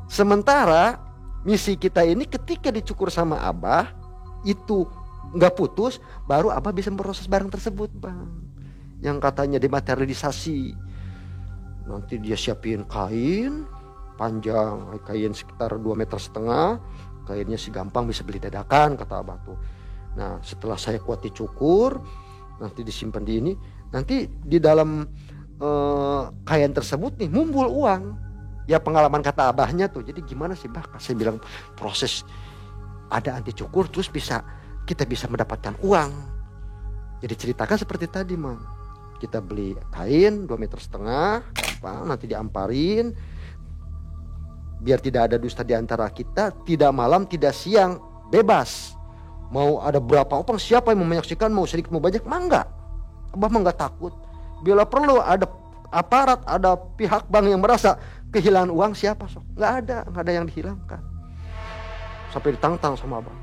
Sementara misi kita ini ketika dicukur sama Abah itu nggak putus, baru Abah bisa memproses barang tersebut, Bang. Yang katanya dematerialisasi. Nanti dia siapin kain panjang, kain sekitar 2,5 meter. Kainnya si gampang bisa beli dadakan, kata Abah tuh. Nah setelah saya kuat dicukur, nanti disimpan di ini, nanti di dalam kain tersebut nih mumbul uang. Ya pengalaman kata Abahnya tuh. Jadi gimana sih, Bah? Saya bilang proses ada anti cukur terus kita bisa mendapatkan uang. Jadi ceritakan seperti tadi, Mang. Kita beli kain 2,5 meter, gampang, nanti diamparin. Biar tidak ada dusta di antara kita, tidak malam, tidak siang, bebas. Mau ada berapa orang, siapa yang mau menyaksikan, mau sedikit mau banyak, mah enggak. Abah mah enggak takut. Bila perlu ada aparat, ada pihak bank yang merasa kehilangan uang, siapa sok? Enggak ada yang dihilangkan. Sampai ditantang sama Abah.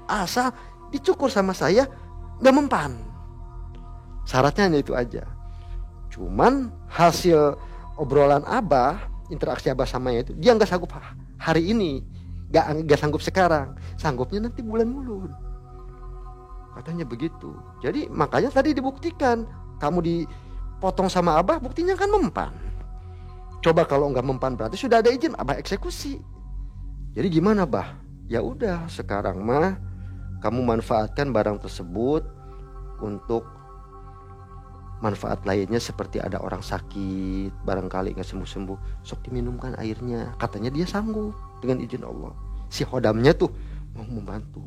Asal dicukur sama saya enggak mempan. Syaratnya hanya itu aja. Cuman hasil obrolan Abah, interaksi Abah sama itu, dia nggak sanggup hari ini, nggak sanggup sekarang, sanggupnya nanti bulan Mulud, katanya begitu. Jadi makanya tadi dibuktikan, kamu dipotong sama Abah, buktinya kan mempan. Coba kalau nggak mempan berarti sudah ada izin, Abah eksekusi. Jadi gimana, Bah? Ya udah, sekarang mah kamu manfaatkan barang tersebut untuk manfaat lainnya, seperti ada orang sakit barangkali nggak sembuh-sembuh, sok diminumkan airnya, katanya dia sanggup dengan izin Allah. Si hodamnya tuh mau membantu.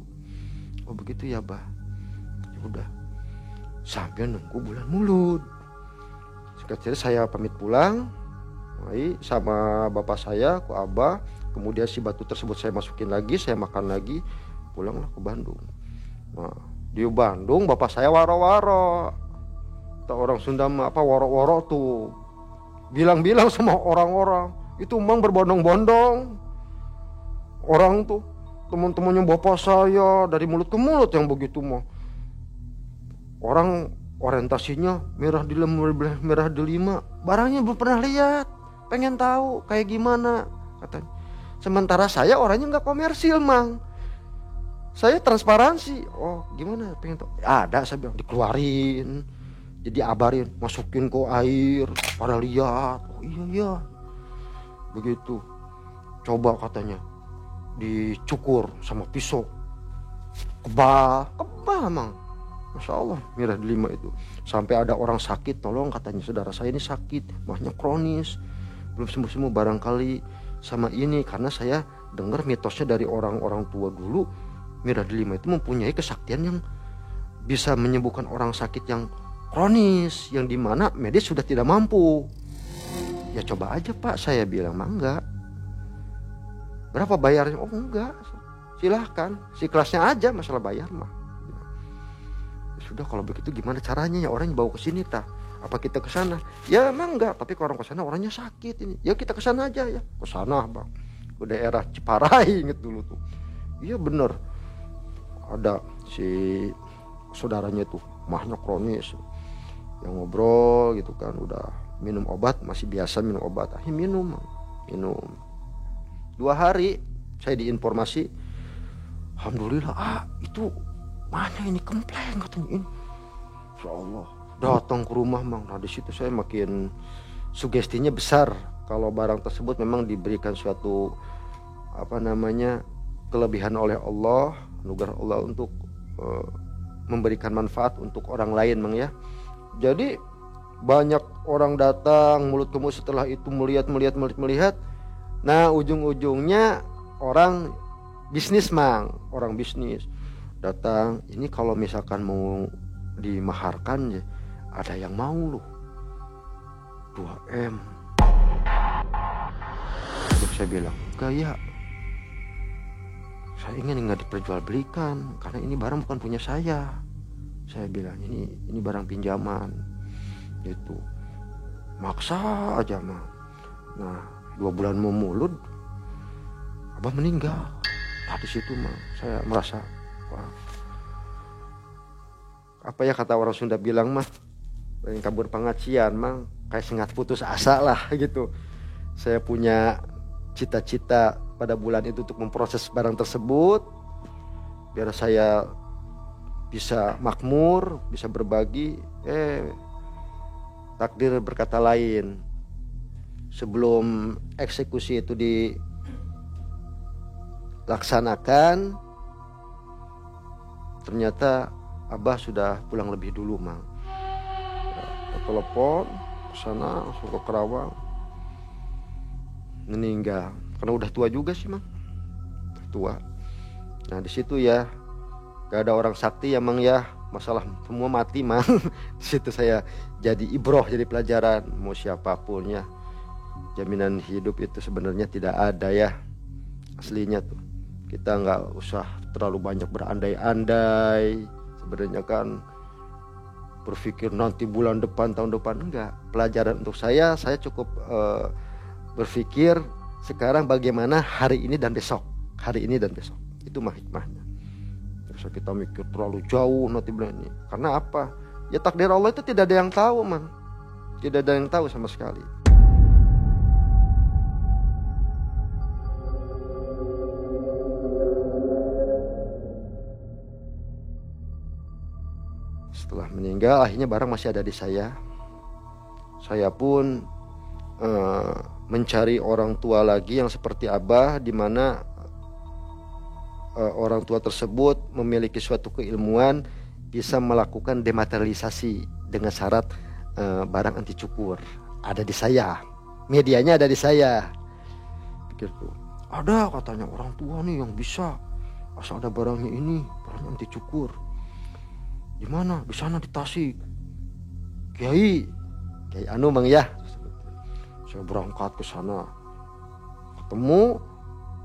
Oh begitu ya, Bah. Ya udah, sampai nunggu bulan Mulud. Sekarang saya pamit pulang, sama bapak saya, ke Abah. Kemudian si batu tersebut saya masukin lagi, saya makan lagi, pulanglah ke Bandung. Nah di Bandung bapak saya waro-waro. Orang Sunda mah apa, woro-woro tuh, bilang-bilang sama orang-orang itu, Mang berbondong-bondong. Orang tuh teman-temannya bapak saya dari mulut ke mulut yang begitu mah. Orang orientasinya merah delima, barangnya belum pernah lihat, pengen tahu kayak gimana katanya. Sementara saya orangnya nggak komersil, Mang. Saya transparansi. Oh gimana, pengen tahu? Ada, saya bilang, dikeluarin. Jadi abarin, masukin ke air, pada lihat. Oh iya begitu. Coba katanya dicukur sama pisau, kebal Mang. Masya Allah, merah delima itu. Sampai ada orang sakit, tolong katanya, saudara saya ini sakit, mahnya kronis, belum sembuh-sembuh, barangkali sama ini. Karena saya dengar mitosnya dari orang-orang tua dulu, merah delima itu mempunyai kesaktian yang bisa menyembuhkan orang sakit yang kronis, yang dimana medis sudah tidak mampu. Ya coba aja, Pak, saya bilang. Mah enggak. Berapa bayarnya? Oh enggak, silahkan, si kelasnya aja, masalah bayar mah. Ya sudah, kalau begitu gimana caranya ya, orang yang bawa ke sini tah? Apa kita ke sana? Ya emang enggak, tapi kalau orang ke sana orangnya sakit ini. Ya kita ke sana aja ya. Ke sana Bang. Ke daerah Ciparai inget dulu tuh. Iya bener. Ada si saudaranya tuh mahnya kronis. Yang ngobrol gitu kan, udah minum obat, masih biasa minum obat. Minum. 2 hari saya diinformasi, alhamdulillah itu mana ini kempleng katanya ini. Insya Allah datang ke rumah Mang. Nah di situ saya makin sugestinya besar kalau barang tersebut memang diberikan suatu kelebihan oleh Allah, anugerah Allah untuk memberikan manfaat untuk orang lain Mang ya. Jadi banyak orang datang mulut ke mulut setelah itu melihat. Nah ujung-ujungnya orang bisnis Mang, orang bisnis datang. Ini kalau misalkan mau dimaharkan ya, ada yang mau loh 2M. Terus saya bilang gaya, saya ingin nggak diperjualbelikan karena ini barang bukan punya saya. Saya bilang ini barang pinjaman gitu. Maksa aja Mang. Nah 2 bulan mau mulut Abah meninggal. Nah di situ Mang saya merasa wah, apa ya kata orang Sunda bilang mah, yang kabur pengacian Mang, kayak sengat putus asa lah gitu. Saya punya cita-cita pada bulan itu untuk memproses barang tersebut biar saya bisa makmur, bisa berbagi. Takdir berkata lain. Sebelum eksekusi itu dilaksanakan, ternyata Abah sudah pulang lebih dulu Mang. Telepon ke sana, langsung ke Kerawang, meninggal. Karena udah tua juga sih Mang, tua. Nah di situ ya, gak ada orang sakti ya Mang ya, masalah semua mati Mang. Di situ saya jadi ibroh, jadi pelajaran. Mau siapapun ya, jaminan hidup itu sebenarnya tidak ada ya, aslinya tuh. Kita nggak usah terlalu banyak berandai-andai. Sebenarnya kan berpikir nanti bulan depan, tahun depan, enggak. Pelajaran untuk saya cukup berpikir sekarang bagaimana hari ini dan besok. Itu mah hikmahnya. Terus kita mikir terlalu jauh nanti bulan ini. Karena apa? Ya takdir Allah itu tidak ada yang tahu Mang. Tidak ada yang tahu sama sekali. Setelah meninggal akhirnya barang masih ada di saya. Saya pun mencari orang tua lagi yang seperti Abah, di mana orang tua tersebut memiliki suatu keilmuan, bisa melakukan dematerialisasi dengan syarat barang anti cukur. Ada di saya, medianya ada di saya. Pikir tuh, ada katanya orang tua nih yang bisa, asal ada barangnya ini, barangnya anti cukur. Di mana? Di sana di Tasik. Kiai anu Mang ya. Saya berangkat ke sana. Ketemu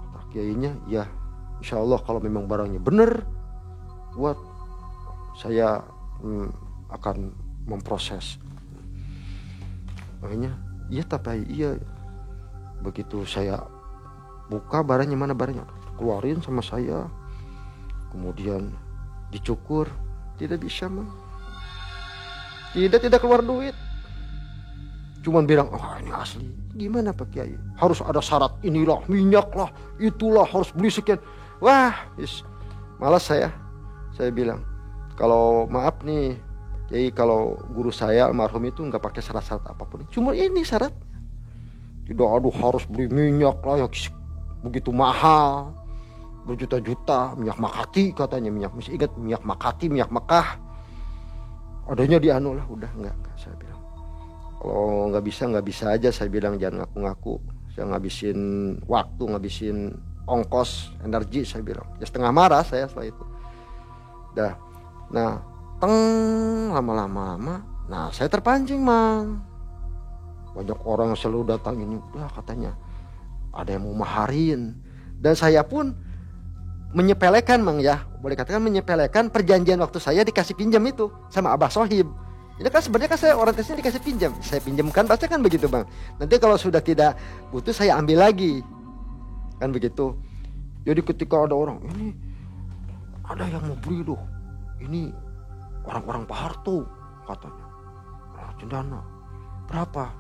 kata kiainya, ya insya Allah kalau memang barangnya benar, buat saya akan memproses. Makanya iya tapi iya. Begitu saya buka barangnya, mana barangnya, keluarin sama saya, kemudian dicukur. Tidak bisa Mang. Tidak keluar duit. Cuman bilang, oh ini asli. Gimana Pak Kiai? Harus ada syarat inilah, minyak lah, itulah, harus beli sekian. Wah, malas saya. Saya bilang, kalau maaf nih Kiai, kalau guru saya almarhum itu nggak pakai syarat-syarat apapun. Cuma ini syaratnya. Tidak harus beli minyak lah yang begitu mahal. Berjuta-juta, minyak Makati katanya, masih ingat minyak Makati, minyak Mekah, adanya di anu lah. Udah enggak saya bilang, kalau nggak bisa aja, saya bilang jangan ngaku-ngaku. Saya ngabisin waktu, ngabisin ongkos, energi, saya bilang. Ya setengah marah saya setelah itu. Nah lama-lama, nah saya terpancing Mang. Banyak orang yang selalu datang ini, udah katanya ada yang mau maharin. Dan saya pun menyepelekan Mang ya, boleh katakan menyepelekan perjanjian waktu saya dikasih pinjam itu sama Abah Sohib. Ini kan sebenarnya kan saya orientasinya dikasih pinjam, saya pinjamkan pasti kan begitu bang. Nanti kalau sudah tidak butuh saya ambil lagi, kan begitu. Jadi ketika ada orang ini ada yang mau beli loh, ini orang-orang Pak Harto katanya, cendana berapa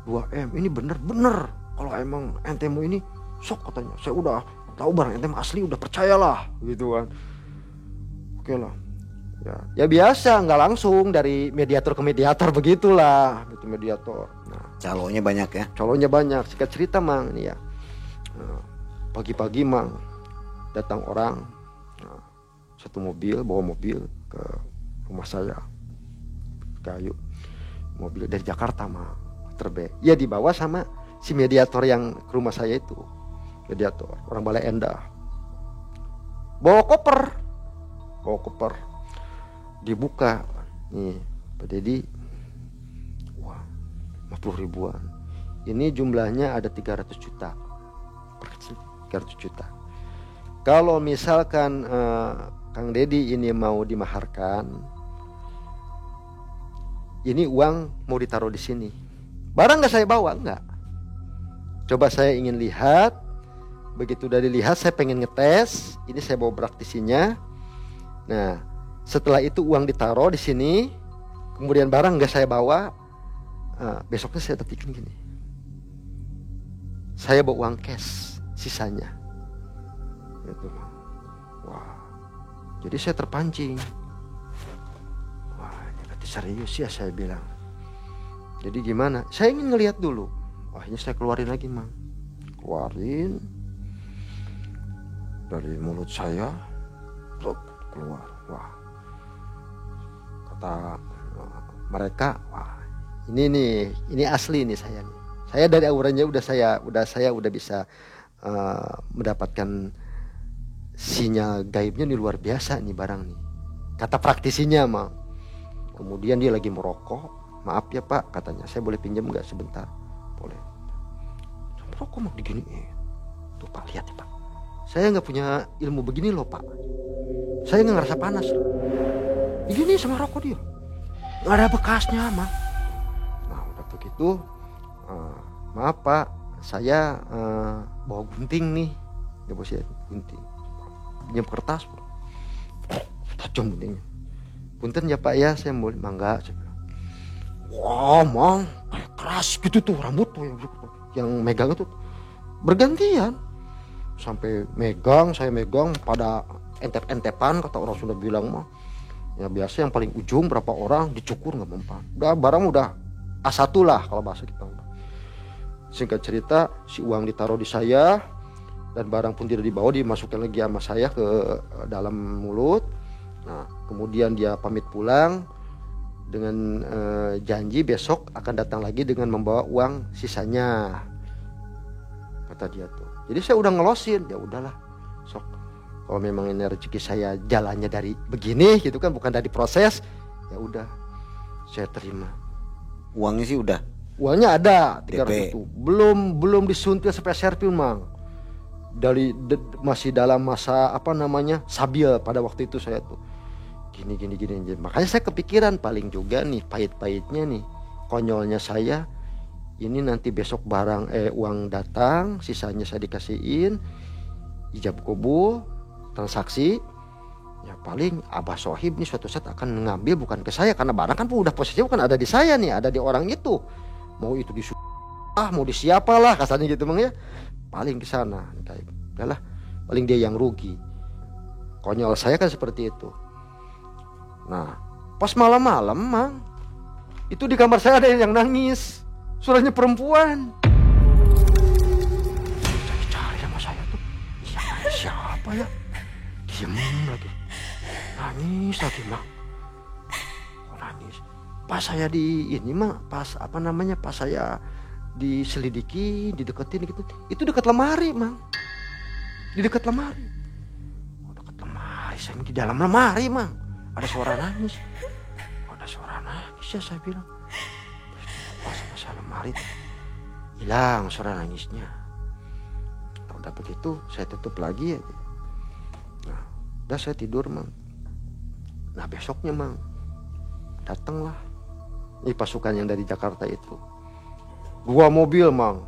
2M, ini bener-bener kalau emang ente mau ini sok katanya, saya udah tahu barang ente asli, udah percayalah gitu kan. Oke lah. Ya biasa, nggak langsung dari mediator ke mediator begitulah, gitu mediator. Nah, Calonnya banyak ya. calonnya banyak. Singkat cerita mang, ini ya. Nah, pagi-pagi mang datang orang, nah, satu mobil, bawa mobil ke rumah saya, kayu, mobil dari Jakarta mang, terbaik. Ya dibawa sama si mediator yang ke rumah saya itu, mediator orang Bale Endah. Bawa koper. Dibuka nih Pak Dedi, wah 50 ribuan, ini jumlahnya ada 300 juta, 300 juta. Kalau misalkan Kang Dedi ini mau dimaharkan, ini uang mau ditaruh di sini, barang nggak saya bawa, nggak. Coba saya ingin lihat, begitu udah dilihat saya pengen ngetes, ini saya bawa praktisinya. Nah setelah itu uang ditaruh di sini, kemudian barang nggak saya bawa, besoknya saya tetikin gini, saya bawa uang cash sisanya, gitu. Wah, jadi saya terpancing, wah ini berarti serius ya saya bilang. Jadi gimana? Saya ingin ngelihat dulu. Wah ini saya keluarin lagi mang, keluarin dari mulut saya, keluar. Wah, kata mereka, wah ini asli nih saya nih. Saya dari auranya saya udah bisa mendapatkan sinyal gaibnya nih, luar biasa nih barang nih. Kata praktisinya mah. Kemudian dia lagi merokok. Maaf ya Pak katanya, saya boleh pinjam nggak sebentar? Boleh. Merokok mah diginiin. Tuh Pak lihat ya Pak. Saya nggak punya ilmu begini loh Pak. Saya nggak ngerasa panas. Begini sama rokok dia, nggak ada bekasnya mah. Nah udah begitu, maaf Pak, saya bawa gunting nih, dia bawa saya gunting, pinjam kertas, tajam guntingnya. Punten ya Pak ya, saya mau mangga. Saya bilang, wah mang, kayak keras gitu tuh rambut tuh yang megang itu bergantian, sampai megang, saya megang pada entep-entepan kata orang sudah bilang mah. Ya biasa yang paling ujung berapa orang dicukur nggak mempan. Udah barang udah A1 lah kalau bahasa kita. Singkat cerita si uang ditaruh di saya dan barang pun tidak dibawa, dimasukkan lagi sama saya ke dalam mulut. Nah kemudian dia pamit pulang dengan janji besok akan datang lagi dengan membawa uang sisanya, kata dia tuh. Jadi saya udah ngelosin, ya udahlah sok. Kalau memang ini rezeki saya jalannya dari begini gitu kan, bukan dari proses, ya udah saya terima. Uangnya sih udah. Uangnya ada 300 DP. itu. Belum disuntil sampai serpil mang. Masih dalam masa sabil pada waktu itu saya tuh. Gini. Makanya saya kepikiran paling juga nih pahit-pahitnya nih, konyolnya saya. Ini nanti besok uang datang, sisanya saya dikasihin, ijab kabul, transaksi, ya paling Abah Sohib nih suatu saat akan mengambil, bukan ke saya karena barang kan udah posisinya bukan ada di saya nih, ada di orang itu. Mau itu mau di siapa lah kasarnya gitu mang ya. Paling ke sana, udahlah, paling dia yang rugi. Konyol saya kan seperti itu. Nah, pas malam-malam mang, itu di kamar saya ada yang nangis, suaranya perempuan. Saya cari sama saya tuh, siapa ya? Diem lagi, nangis lagi mah, nangis. Pas saya pas saya diselidiki, dideketin gitu, itu dekat lemari mang, di dekat lemari. Dekat lemari, saya di dalam lemari mang, ada suara nangis, ya saya bilang. Pas saya lemari, hilang suara nangisnya. Udah begitu, saya tutup lagi aja. Nah, udah saya tidur mang. Nah besoknya mang, datanglah Ini pasukan yang dari Jakarta itu. 2 mobil mang,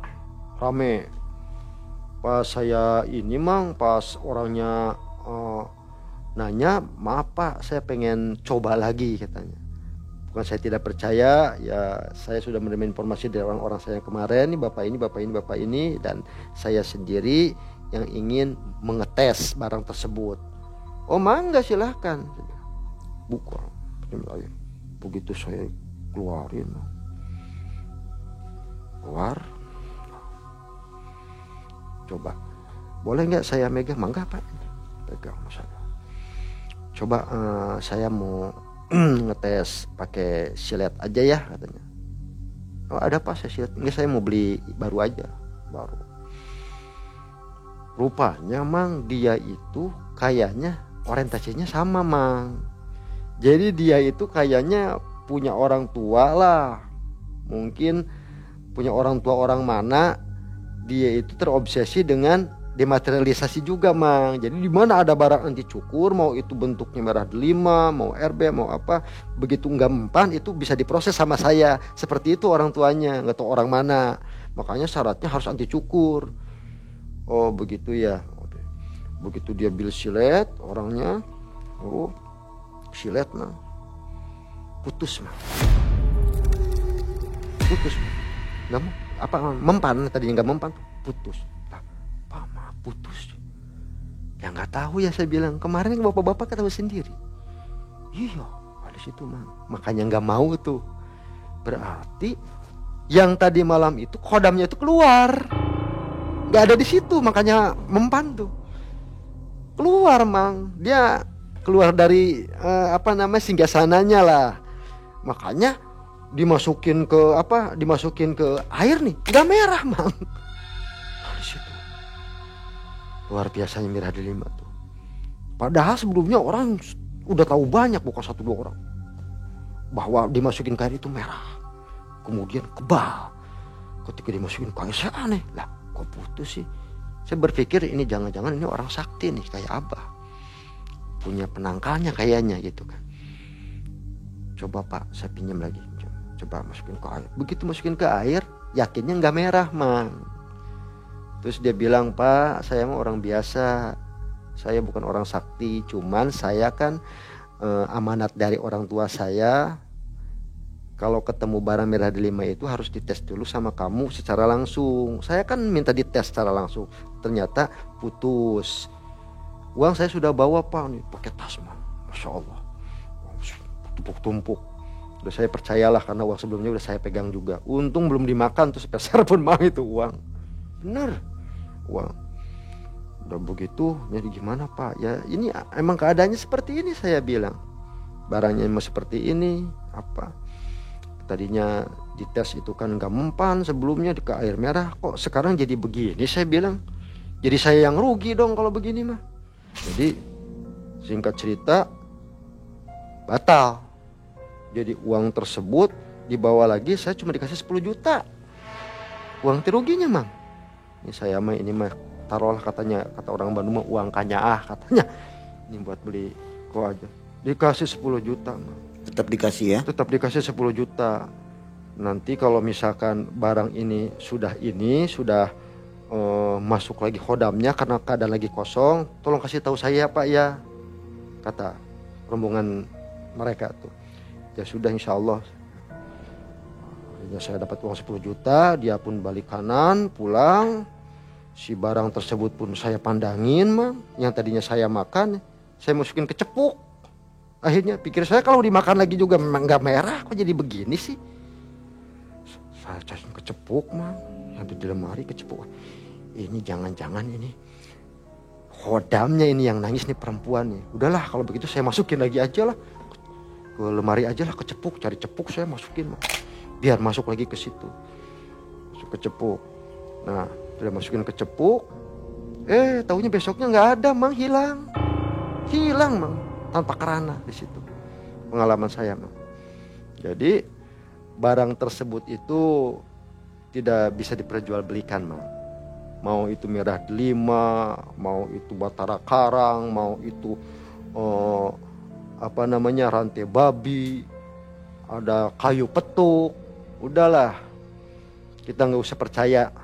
rame. Pas saya ini mang, pas orangnya nanya, maaf pak, saya pengen coba lagi katanya. Bukan saya tidak percaya, ya saya sudah menerima informasi dari orang-orang saya kemarin, bapak ini, dan saya sendiri yang ingin mengetes barang tersebut. Oh mangga silahkan. Buka. Begitu saya keluar, coba, boleh nggak saya megang? Mangga pak, pegang saya. Coba saya mau ngetes pakai silet aja ya katanya. Oh ada pak, saya silet. Enggak, saya mau beli baru aja, baru. Rupanya mang dia itu kayaknya orientasinya sama mang. Jadi dia itu kayaknya punya orang tua lah. Mungkin punya orang tua orang mana, dia itu terobsesi dengan dematerialisasi juga mang. Jadi di mana ada barang anti cukur, mau itu bentuknya merah delima, mau RB, mau apa, begitu nggak mempan itu bisa diproses sama saya. Seperti itu orang tuanya, nggak tahu orang mana. Makanya syaratnya harus anti cukur. Oh begitu ya. Begitu dia bil silet orangnya, oh silet mang, putus mang, nggak mau apa mempan, tadinya nggak mempan, putus. Putus ya, nggak tahu ya, saya bilang kemarin bapak-bapak ketahui sendiri. Iya ada situ mang, makanya nggak mau tuh. Berarti yang tadi malam itu kodamnya itu keluar, nggak ada di situ, makanya mempan tuh keluar mang. Dia keluar dari singgasananya lah, makanya dimasukin ke air nih, nggak merah mang. Luar biasanya merah delima tuh. Padahal sebelumnya orang udah tahu banyak, bukan 1-2 orang, bahwa dimasukin ke air itu merah, kemudian kebal. Ketika dimasukin ke air saya aneh, lah kok putus sih. Saya berpikir ini jangan-jangan ini orang sakti nih kayak Abah, punya penangkalnya kayaknya gitu kan. Coba pak saya pinjam lagi, coba masukin ke air. Begitu masukin ke air yakinnya nggak merah mang. Terus dia bilang, pak saya mah orang biasa, saya bukan orang sakti, cuman saya kan amanat dari orang tua saya, kalau ketemu barang merah delima itu harus dites dulu sama kamu secara langsung. Saya kan minta dites secara langsung, ternyata putus. Uang saya sudah bawa pak nih, pakai tas mang, masya Allah, tumpuk-tumpuk. Udah saya percayalah karena uang sebelumnya udah saya pegang juga. Untung belum dimakan tuh sepeser pun mang itu uang. Bener uang. Udah begitu jadi gimana pak, ya ini emang keadaannya seperti ini, saya bilang barangnya emang seperti ini. Apa tadinya dites itu kan gak mempan sebelumnya ke air merah, kok sekarang jadi begini, saya bilang. Jadi saya yang rugi dong kalau begini mah. Jadi singkat cerita batal. Jadi uang tersebut dibawa lagi, saya cuma dikasih 10 juta uang ruginya mang. Ini saya mah ini mah taruhlah katanya, kata orang Bandung mah uang kanyaah katanya. Ini buat beli kok aja. Dikasih 10 juta mah. Tetap dikasih ya? Tetap dikasih 10 juta. Nanti kalau misalkan barang ini sudah masuk lagi kodamnya karena keadaan lagi kosong, tolong kasih tahu saya pak ya, kata rombongan mereka tuh. Ya sudah insya Allah. Saya dapat uang 10 juta, dia pun balik kanan pulang. Si barang tersebut pun saya pandangin mang, yang tadinya saya makan, saya masukin ke cepuk. Akhirnya pikir saya kalau dimakan lagi juga memang gak merah, kok jadi begini sih. Saya cacing ke cepuk mang, yang di lemari ke cepuk. Ini jangan-jangan ini khodamnya ini yang nangis nih perempuan nih. Udahlah kalau begitu saya masukin lagi aja lah ke lemari aja lah, ke cepuk, cari cepuk saya masukin mang. Biar masuk lagi ke situ, masuk ke cepuk. Nah udah masukin ke cepuk, taunya besoknya nggak ada mang, hilang mang, tanpa kerana di situ. Pengalaman saya mang. Jadi barang tersebut itu tidak bisa diperjualbelikan mang. Mau itu merah delima, mau itu batara karang, mau itu rantai babi, ada kayu petuk. Udahlah, kita nggak usah percaya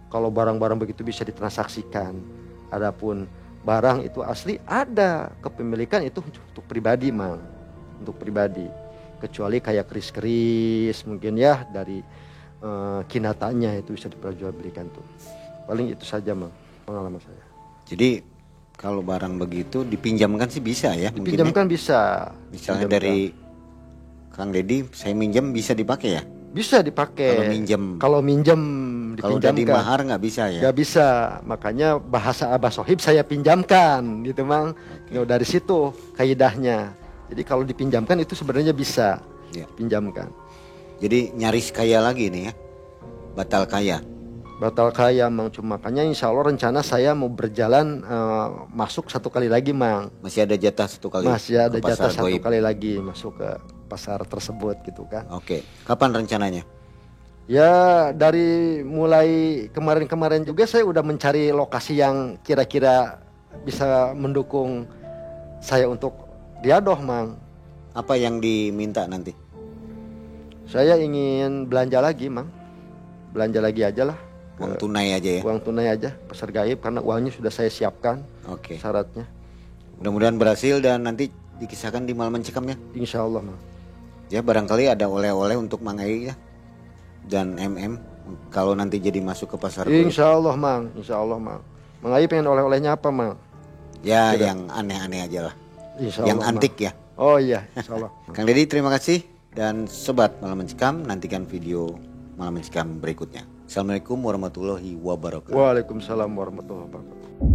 kalau barang-barang begitu bisa ditransaksikan. Adapun barang itu asli ada, kepemilikan itu untuk pribadi Mang, untuk pribadi. Kecuali kayak keris-keris mungkin ya dari kinatanya itu bisa diperjualbelikan tuh. Paling itu saja Mang pengalaman saya. Jadi kalau barang begitu dipinjamkan sih bisa ya? Dipinjamkan bisa. Misalnya dari Kang Deddy, saya minjem bisa dipakai ya? Bisa dipakai. Kalau minjem Kalau udah di mahar nggak bisa ya? Nggak bisa. Makanya bahasa Abah Sohib saya pinjamkan gitu Mang. Okay. Dari situ kaidahnya. Jadi kalau dipinjamkan itu sebenarnya bisa pinjamkan. Jadi nyaris kaya lagi nih ya? Batal kaya? Batal kaya Mang. Cuma makanya insya Allah rencana saya mau berjalan masuk 1 kali lagi Mang. Masih ada jatah 1 kali? Masih ada jatah 1 kali lagi masuk ke pasar tersebut gitu kan. Oke. Kapan rencananya? Ya dari mulai kemarin-kemarin juga saya udah mencari lokasi yang kira-kira bisa mendukung saya untuk diadoh Mang. Apa yang diminta nanti? Saya ingin belanja lagi Mang. Belanja lagi aja lah. Uang tunai aja ya? Uang tunai aja, pasar gaib karena uangnya sudah saya siapkan. Oke. Syaratnya. Mudah-mudahan berhasil dan nanti dikisahkan di Malam Mencekam ya? Insya Allah Mang. Ya barangkali ada oleh-oleh untuk Mang Ai ya? Dan MM kalau nanti jadi masuk ke pasar. Insya Allah Mang, Insya Allah Mang. Mang Ai pengen oleh-olehnya apa Mang? Ya tidak. Yang aneh-aneh aja lah. Insya yang Allah, antik Mang. Ya. Oh iya, Insya Allah. Kang Deddy terima kasih dan sobat Malam Mencekam nantikan video Malam Mencekam berikutnya. Assalamualaikum warahmatullahi wabarakatuh. Waalaikumsalam warahmatullahi wabarakatuh.